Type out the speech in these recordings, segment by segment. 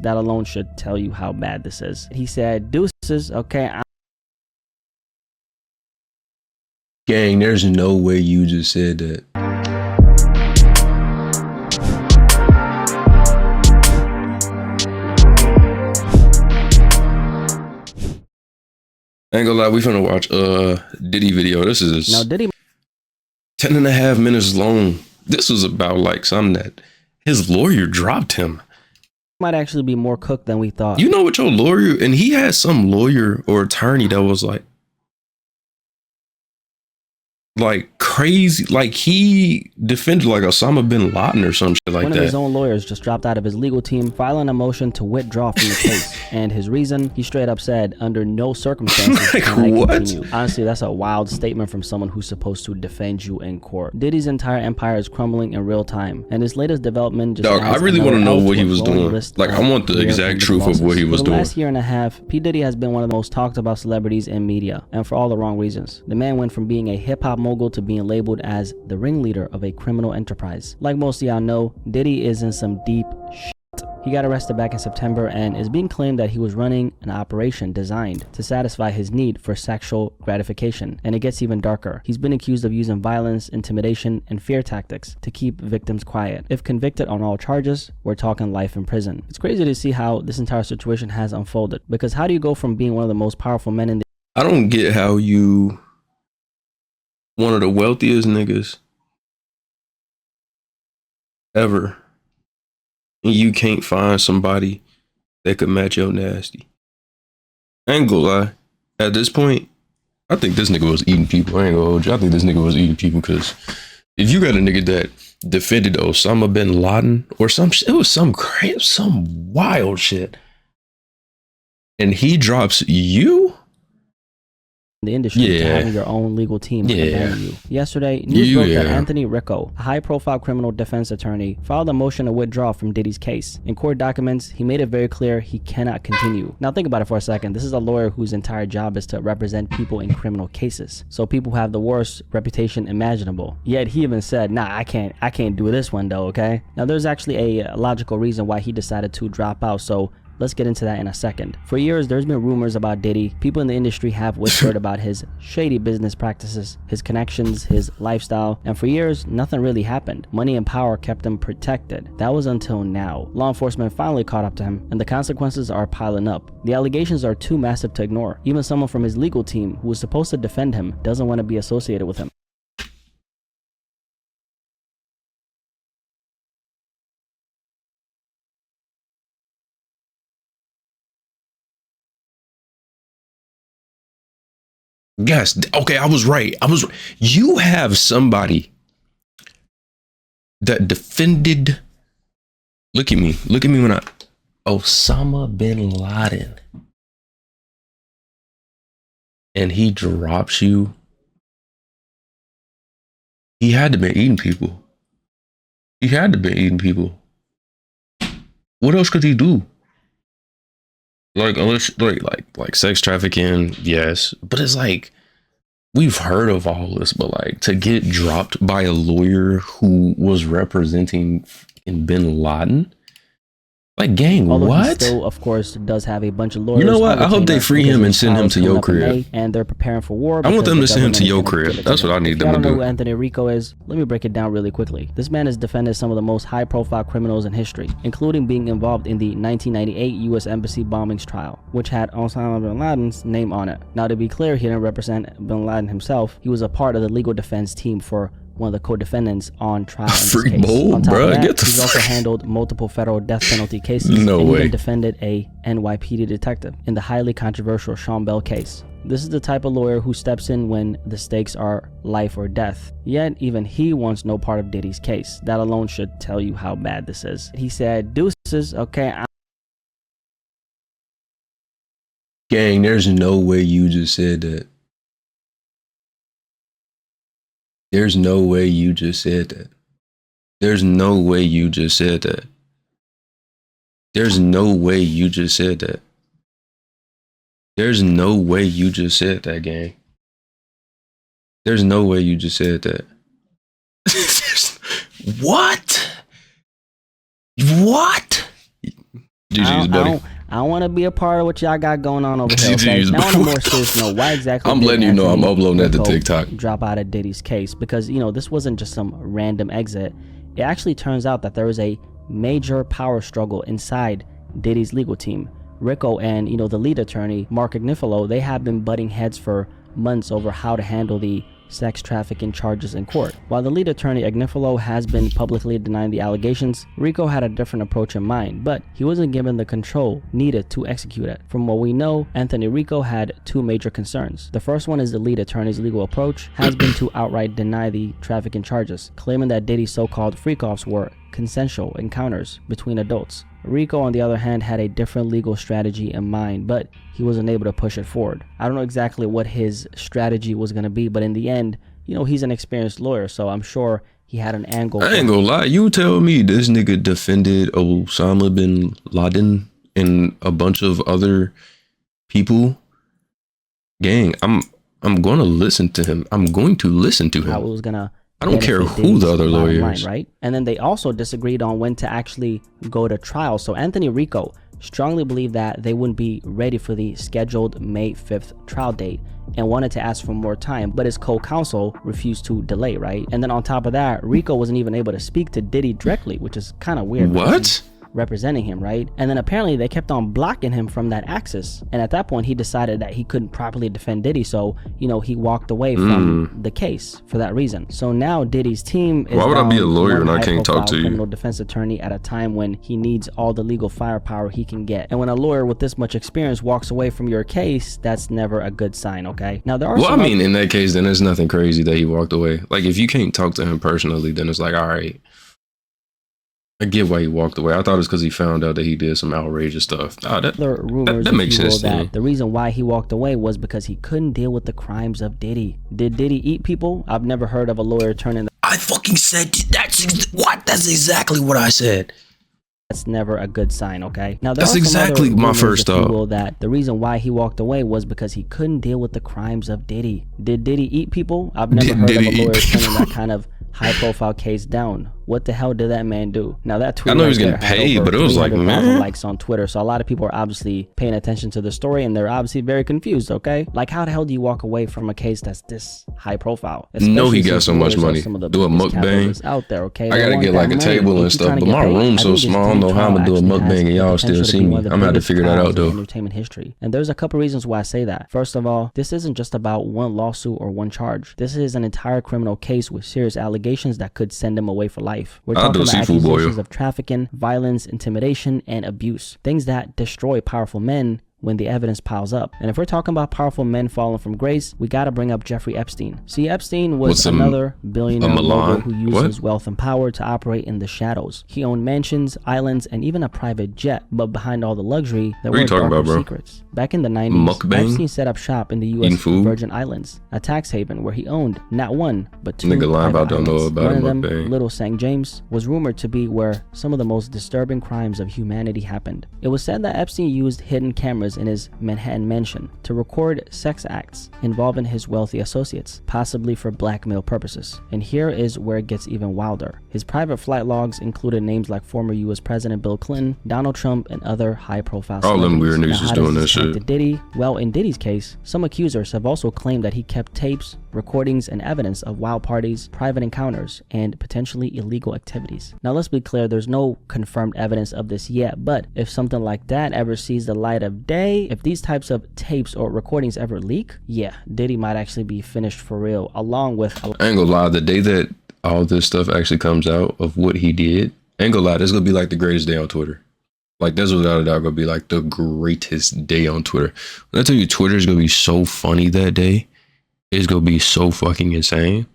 That alone should tell you how bad this is. He said, "Deuces, okay, Gang, there's no way you just said that. I ain't gonna lie, we finna watch Diddy video. This is now Diddy 10.5 minutes long. This was about like something that his lawyer dropped him. might actually be more cooked than we thought." You know what your lawyer, and he had some lawyer or attorney that was like crazy, like he defended like Osama bin Laden or some shit like that. One of his own lawyers just dropped out of his legal team, filing a motion to withdraw from the case. And his reason, he straight up said, under no circumstances like, can I what? continue. Honestly, that's a wild statement from someone who's supposed to defend you in court. Diddy's entire empire is crumbling in real time, and his latest development just Dog, I really want to know what he was doing. Like, I want the exact truth of what he was doing. For the last year and a half, P. Diddy has been one of the most talked about celebrities in media, and for all the wrong reasons. The man went from being a hip-hop mogul to being labeled as the ringleader of a criminal enterprise. Like most of y'all know, Diddy is in some deep shit. He got arrested back in September and is being claimed that he was running an operation designed to satisfy his need for sexual gratification. And it gets even darker. He's been accused of using violence, intimidation, and fear tactics to keep victims quiet. If convicted on all charges, we're talking life in prison. It's crazy to see how this entire situation has unfolded, because how do you go from being one of the most powerful men in the— I don't get how you, one of the wealthiest niggas ever, and you can't find somebody that could match your nasty. I ain't gonna lie. At this point, I think this nigga was eating people. I ain't gonna hold you. I think this nigga was eating people, because if you got a nigga that defended Osama bin Laden or some shit, it was some crazy, some wild shit, and he drops you? industry to having your own legal team defend you. Yesterday, news broke that Anthony Ricco, a high-profile criminal defense attorney, filed a motion to withdraw from Diddy's case. In court documents, he made it very clear he cannot continue. Now think about it for a second. This is a lawyer whose entire job is to represent people in criminal cases. So people who have the worst reputation imaginable. Yet he even said, nah, I can't do this one though, okay? Now there's actually a logical reason why he decided to drop out, so let's get into that in a second. For years, there's been rumors about Diddy. People in the industry have whispered about his shady business practices, his connections, his lifestyle, and for years, nothing really happened. Money and power kept him protected. That was until now. Law enforcement finally caught up to him, and the consequences are piling up. The allegations are too massive to ignore. Even someone from his legal team, who was supposed to defend him, doesn't want to be associated with him. Yes. Okay, I was right. You have somebody that defended. Look at me when Osama bin Laden, and he drops you. He had to be eating people. What else could he do? Like, unless like sex trafficking, yes, but it's like we've heard of all this, but like to get dropped by a lawyer who was representing in bin Laden, like, gang, although what? He still, of course, does have a bunch of lawyers. You know what? I hope they free him and send him to your crib. And they're preparing for war. I want them to send him to your crib. That's what I need them to do. I don't know who Anthony Ricco is. Let me break it down really quickly. This man has defended some of the most high-profile criminals in history, including being involved in the 1998 U.S. Embassy bombings trial, which had Osama bin Laden's name on it. Now, to be clear, he didn't represent bin Laden himself. He was a part of the legal defense team for one of the co-defendants on trial in this case. Bold, on top bro. of that, he's also handled multiple federal death penalty cases. No and way. even defended a NYPD detective in the highly controversial Sean Bell case. This is the type of lawyer who steps in when the stakes are life or death. Yet, even he wants no part of Diddy's case. That alone should tell you how bad this is. He said, deuces, okay. Gang, there's no way you just said that. There's no way you just said that. There's no way you just said that. There's no way you just said that. There's no way you just said that, gang. There's no way you just said that. What? What? GG's, buddy. I don't want to be a part of what y'all got going on over here. Okay? Now on a more serious note, why exactly? I'm letting you know I'm uploading that to TikTok. Drop out of Diddy's case because this wasn't just some random exit. It actually turns out that there was a major power struggle inside Diddy's legal team. Rico and the lead attorney Mark Agnifilo, they have been butting heads for months over how to handle the sex trafficking charges in court. While the lead attorney Agnifilo has been publicly denying the allegations, Rico had a different approach in mind, but he wasn't given the control needed to execute it. From what we know, Anthony Rico had two major concerns. The first one is the lead attorney's legal approach has been to outright deny the trafficking charges, claiming that Diddy's so-called freak-offs were consensual encounters between adults. Rico, on the other hand, had a different legal strategy in mind, but he wasn't able to push it forward. I don't know exactly what his strategy was going to be, but in the end, he's an experienced lawyer, so I'm sure he had an angle. I ain't gonna lie, you tell me this nigga defended Osama bin Laden and a bunch of other people. Gang, I'm going to listen to him. I'm going to listen to him. How it was gonna I don't care who the other lawyer is. Right? And then they also disagreed on when to actually go to trial. So Anthony Rico strongly believed that they wouldn't be ready for the scheduled May 5th trial date and wanted to ask for more time, but his co-counsel refused to delay, right? And then on top of that, Rico wasn't even able to speak to Diddy directly, which is kind of weird. What? Representing him, right? And then apparently they kept on blocking him from that access, and at that point he decided that he couldn't properly defend Diddy, so he walked away from the case for that reason. So now Diddy's team is why would I be a lawyer and I can't talk to you? Criminal defense attorney at a time when he needs all the legal firepower he can get, and when a lawyer with this much experience walks away from your case, that's never a good sign. Okay, now there are in that case, then there's nothing crazy that he walked away. Like, if you can't talk to him personally, then it's like, all right, I get why he walked away. I thought it was because he found out that he did some outrageous stuff. That makes sense to me. The reason why he walked away was because he couldn't deal with the crimes of Diddy. Did Diddy eat people? I've never heard of a lawyer turning. I fucking said that's exactly what I said. That's never a good sign, okay? Now that's exactly my first thought. That the reason why he walked away was because he couldn't deal with the crimes of Diddy. Did Diddy eat people? I've never heard of a lawyer turning that kind of high-profile case down. What the hell did that man do? Now that tweet, I know he was getting paid, but it was like, man, likes on Twitter. So a lot of people are obviously paying attention to the story, and they're obviously very confused. Okay, like how the hell do you walk away from a case that's this high profile? No, he got so much money. Do a mukbang out there. Okay, I gotta get like a table and stuff, but my room's so small. I don't know how I'm gonna do a mukbang and y'all still see me. I'm gonna have to figure that out though. Entertainment history, and there's a couple reasons why I say that. First of all, this isn't just about one lawsuit or one charge. This is an entire criminal case with serious allegations that could send him away for life. We're talking about accusations of trafficking, violence, intimidation, and abuse. Things that destroy powerful men when the evidence piles up. And if we're talking about powerful men falling from grace, we gotta bring up Jeffrey Epstein. See, Epstein was another billionaire mogul who used his wealth and power to operate in the shadows. He owned mansions, islands, and even a private jet. But behind all the luxury, there were darker secrets. Back in the 90s, Epstein set up shop in the U.S. Virgin Islands, a tax haven where he owned not one, but two private islands. One of them, Little St. James, was rumored to be where some of the most disturbing crimes of humanity happened. It was said that Epstein used hidden cameras in his Manhattan mansion to record sex acts involving his wealthy associates, possibly for blackmail purposes. And here is where it gets even wilder. His private flight logs included names like former U.S. President Bill Clinton, Donald Trump, and other high-profile celebrities. All them weird niggas is doing that shit. To Diddy? Well, in Diddy's case, some accusers have also claimed that he kept tapes, recordings, and evidence of wild parties, private encounters, and potentially illegal activities. Now let's be clear, there's no confirmed evidence of this yet, but if something like that ever sees the light of day, if these types of tapes or recordings ever leak, yeah, Diddy might actually be finished for real, along with... I ain't gonna lie, the day that all this stuff actually comes out of what he did, ain't gonna lie, this is gonna be like the greatest day on Twitter. Like, that's without a doubt gonna be like the greatest day on Twitter. When I tell you Twitter is gonna be so funny that day, it's gonna be so fucking insane.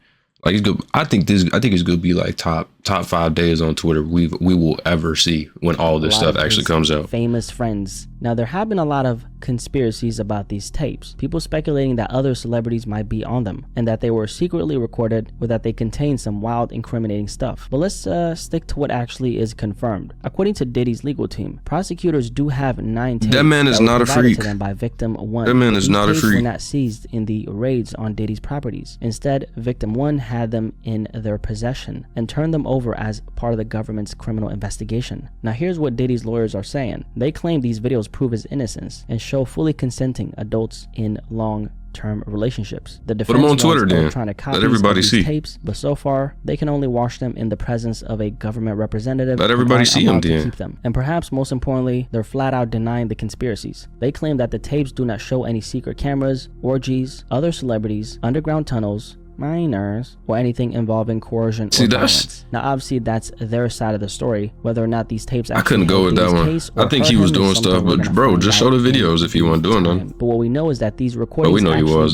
Like, it's good. I think it's gonna be like top 5 days on Twitter we will ever see when all this stuff actually comes out. Famous friends. Now there have been a lot of conspiracies about these tapes. People speculating that other celebrities might be on them and that they were secretly recorded or that they contain some wild, incriminating stuff. But let's stick to what actually is confirmed. According to Diddy's legal team, prosecutors do have 9 tapes that man is not a freak. to them by victim 1. That man is not a freak. Were not seized in the raids on Diddy's properties. Instead, victim 1 had them in their possession and turned them over as part of the government's criminal investigation. Now here's what Diddy's lawyers are saying. They claim these videos prove his innocence and show fully consenting adults in long-term relationships. The defense put them on Twitter, then. Trying to copy let everybody see tapes, but so far they can only watch them in the presence of a government representative. Let everybody see them, then. Keep them. And perhaps most importantly, they're flat out denying the conspiracies. They claim that the tapes do not show any secret cameras, orgies, other celebrities, underground tunnels, minors, or anything involving coercion or violence. Now obviously that's their side of the story. Whether or not these tapes I couldn't go with that one. I think he was doing stuff, but bro, just show the videos if you want doing them. But what we know is that these recordings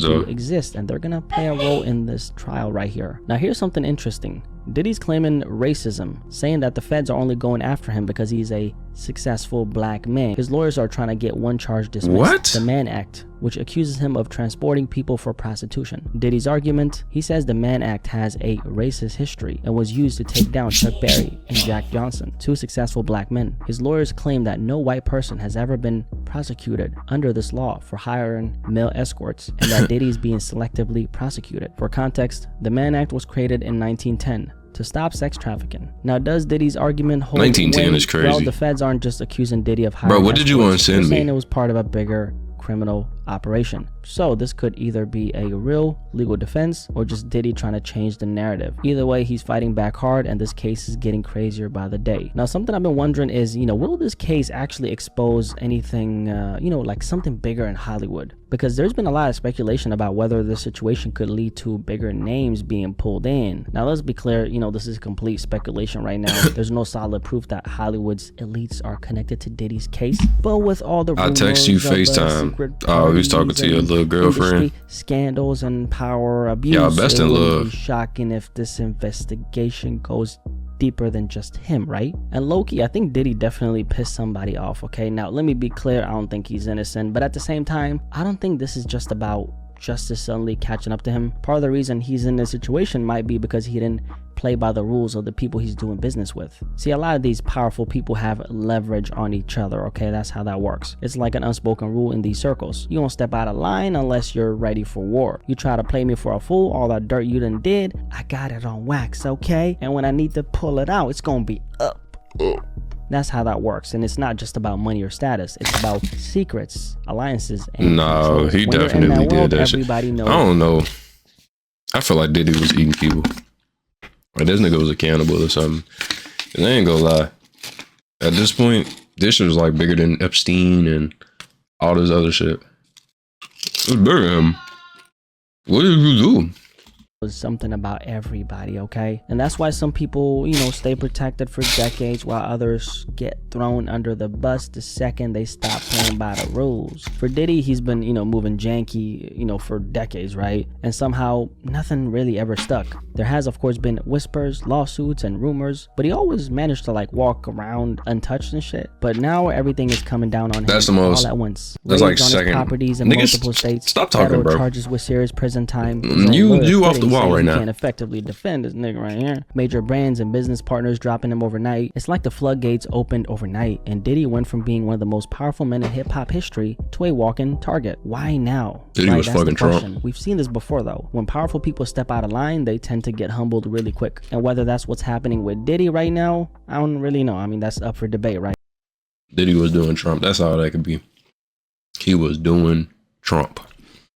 do exist, and they're gonna play a role in this trial right here. Now here's something interesting. Diddy's claiming racism, saying that the feds are only going after him because he's a successful black man. His lawyers are trying to get one charge dismissed. What? The Mann Act, which accuses him of transporting people for prostitution. Diddy's argument, he says the Mann Act has a racist history and was used to take down Chuck Berry and Jack Johnson, 2 successful black men. His lawyers claim that no white person has ever been prosecuted under this law for hiring male escorts, and that Diddy is being selectively prosecuted. For context, the Mann Act was created in 1910 to stop sex trafficking. Now, does Diddy's argument hold 1910 is crazy. Well, the feds aren't just accusing Diddy of hiring. Bro, what did you want to send me? Saying it was part of a bigger criminal operation. So this could either be a real legal defense or just Diddy trying to change the narrative. Either way, he's fighting back hard, and this case is getting crazier by the day. Now, something I've been wondering is, will this case actually expose anything, like something bigger in Hollywood? Because there's been a lot of speculation about whether this situation could lead to bigger names being pulled in. Now, let's be clear, this is complete speculation right now. There's no solid proof that Hollywood's elites are connected to Diddy's case. But with all the I text you FaceTime. Oh, he was talking to your little girlfriend. Scandals and power abuse. Y'all best in love. Shocking if this investigation goes deeper than just him, right? And low-key, I think Diddy definitely pissed somebody off, okay? Now, let me be clear, I don't think he's innocent, but at the same time, I don't think this is just about justice suddenly catching up to him. Part of the reason he's in this situation might be because he didn't play by the rules of the people he's doing business with. See, a lot of these powerful people have leverage on each other, okay? That's how that works. It's like an unspoken rule in these circles. You don't step out of line unless you're ready for war. You try to play me for a fool, all that dirt you done did, I got it on wax, okay? And when I need to pull it out, it's gonna be up. That's how that works, and it's not just about money or status. It's about secrets, alliances, and no, he definitely did that shit. I don't know. I feel like Diddy was eating people. Or this nigga was a cannibal or something. And I ain't gonna lie. At this point, this shit was like bigger than Epstein and all this other shit. It was bigger than him. What did you do? Was something about everybody, okay? And that's why some people, stay protected for decades while others get thrown under the bus the second they stop playing by the rules. For Diddy, he's been, moving janky, for decades, right? And somehow nothing really ever stuck. There has, of course, been whispers, lawsuits, and rumors, but he always managed to walk around untouched and shit. But now everything is coming down on him all at once. That's like on second. His properties in multiple states. Stop talking, bro. Charges with serious prison time. You off the wall right now. Can't effectively defend this nigga right here. Major brands and business partners dropping him overnight. It's like the floodgates opened overnight, and Diddy went from being one of the most powerful men in hip-hop history to a walking target. Why now? Diddy was fucking Trump. We've seen this before though. When powerful people step out of line, they tend to get humbled really quick. And whether that's what's happening with Diddy right now, I don't really know. I mean, that's up for debate, right? Diddy was doing Trump. That's all that could be. He was doing Trump.